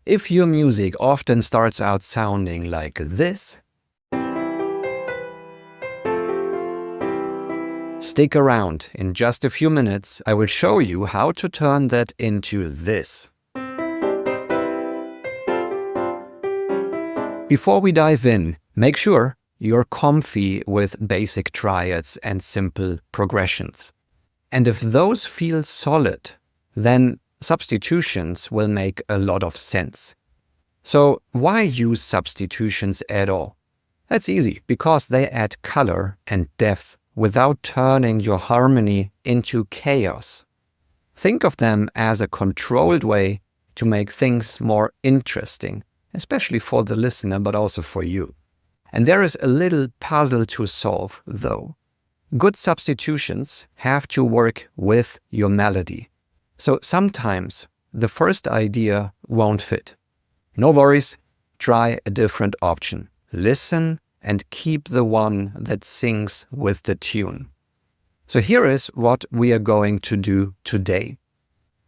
If your music often starts out sounding like this, stick around. In just a few minutes, I will show you how to turn that into this. Before we dive in, make sure you're comfy with basic triads and simple progressions. And if those feel solid, then substitutions will make a lot of sense. So why use substitutions at all? That's easy, because they add color and depth without turning your harmony into chaos. Think of them as a controlled way to make things more interesting, especially for the listener, but also for you. And there is a little puzzle to solve, though. Good substitutions have to work with your melody. So sometimes the first idea won't fit. No worries, try a different option. Listen and keep the one that sings with the tune. So here is what we are going to do today.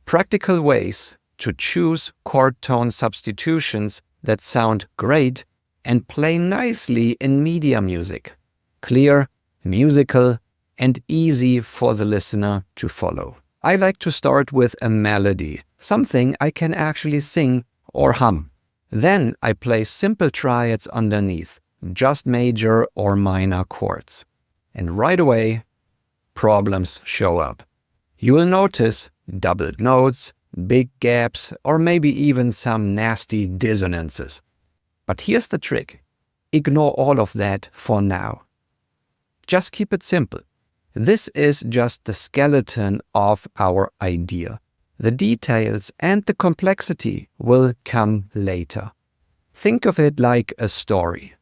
Practical ways to choose chord tone substitutions that sound great and play nicely in media music. Clear, musical, and easy for the listener to follow. I like to start with a melody, something I can actually sing or hum. Then I play simple triads underneath, just major or minor chords. And right away, problems show up. You will notice doubled notes, big gaps, or maybe even some nasty dissonances. But here's the trick. Ignore all of that for now. Just keep it simple. This is just the skeleton of our idea. The details and the complexity will come later. Think of it like a story.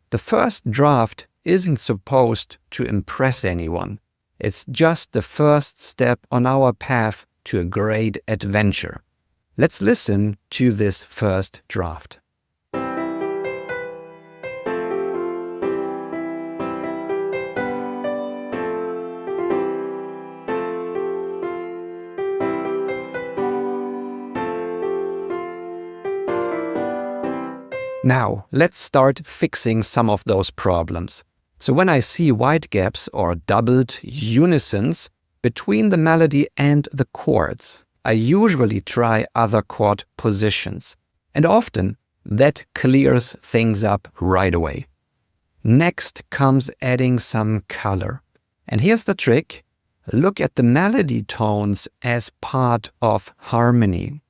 The first draft isn't supposed to impress anyone. It's just the first step on our path to a great adventure. Let's listen to this first draft. Now, let's start fixing some of those problems. So when I see wide gaps or doubled unisons between the melody and the chords, I usually try other chord positions. And often, that clears things up right away. Next comes adding some color. And here's the trick. Look at the melody tones as part of harmony.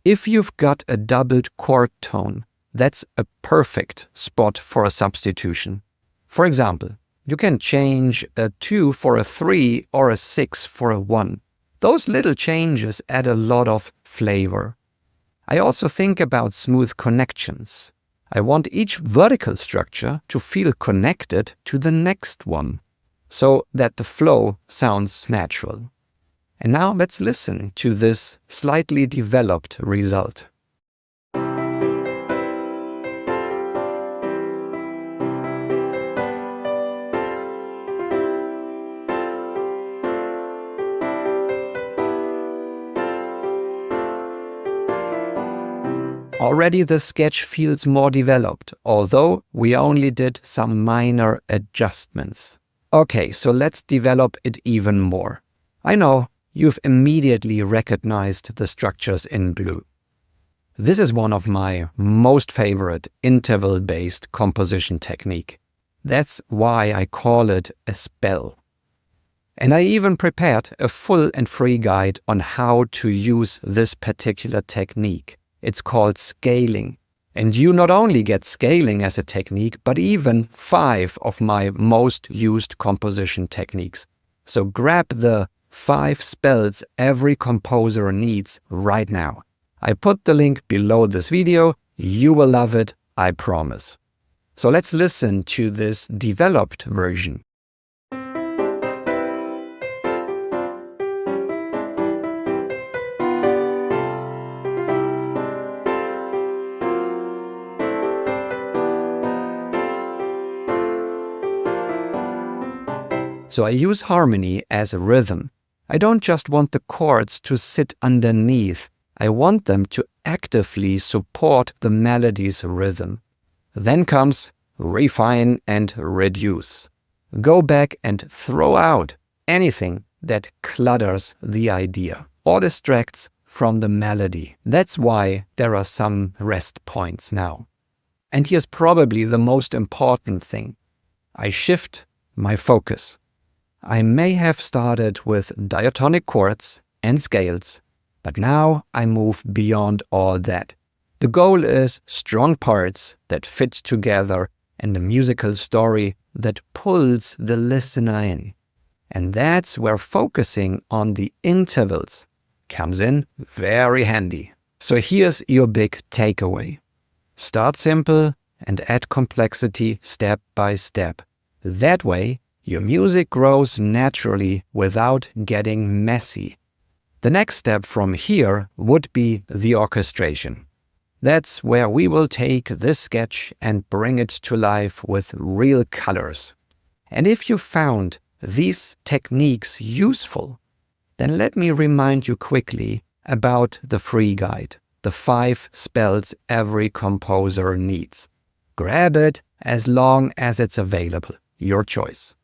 If you've got a doubled chord tone, that's a perfect spot for a substitution. For example, you can change a 2 for a 3 or a 6 for a 1. Those little changes add a lot of flavor. I also think about smooth connections. I want each vertical structure to feel connected to the next one, so that the flow sounds natural. And now let's listen to this slightly developed result. Already the sketch feels more developed, although we only did some minor adjustments. Okay, so let's develop it even more. I know you've immediately recognized the structures in blue. This is one of my most favorite interval-based composition technique. That's why I call it a spell. And I even prepared a full and free guide on how to use this particular technique. It's called scaling. And you not only get scaling as a technique, but even 5 of my most used composition techniques. So grab the 5 spells every composer needs right now. I put the link below this video. You will love it, I promise. So let's listen to this developed version. So I use harmony as a rhythm. I don't just want the chords to sit underneath. I want them to actively support the melody's rhythm. Then comes refine and reduce. Go back and throw out anything that clutters the idea or distracts from the melody. That's why there are some rest points now. And here's probably the most important thing. I shift my focus. I may have started with diatonic chords and scales, but now I move beyond all that. The goal is strong parts that fit together and a musical story that pulls the listener in. And that's where focusing on the intervals comes in very handy. So here's your big takeaway. Start simple and add complexity step by step. That way, your music grows naturally without getting messy. The next step from here would be the orchestration. That's where we will take this sketch and bring it to life with real colors. And if you found these techniques useful, then let me remind you quickly about the free guide, the 5 spells every composer needs. Grab it as long as it's available, your choice.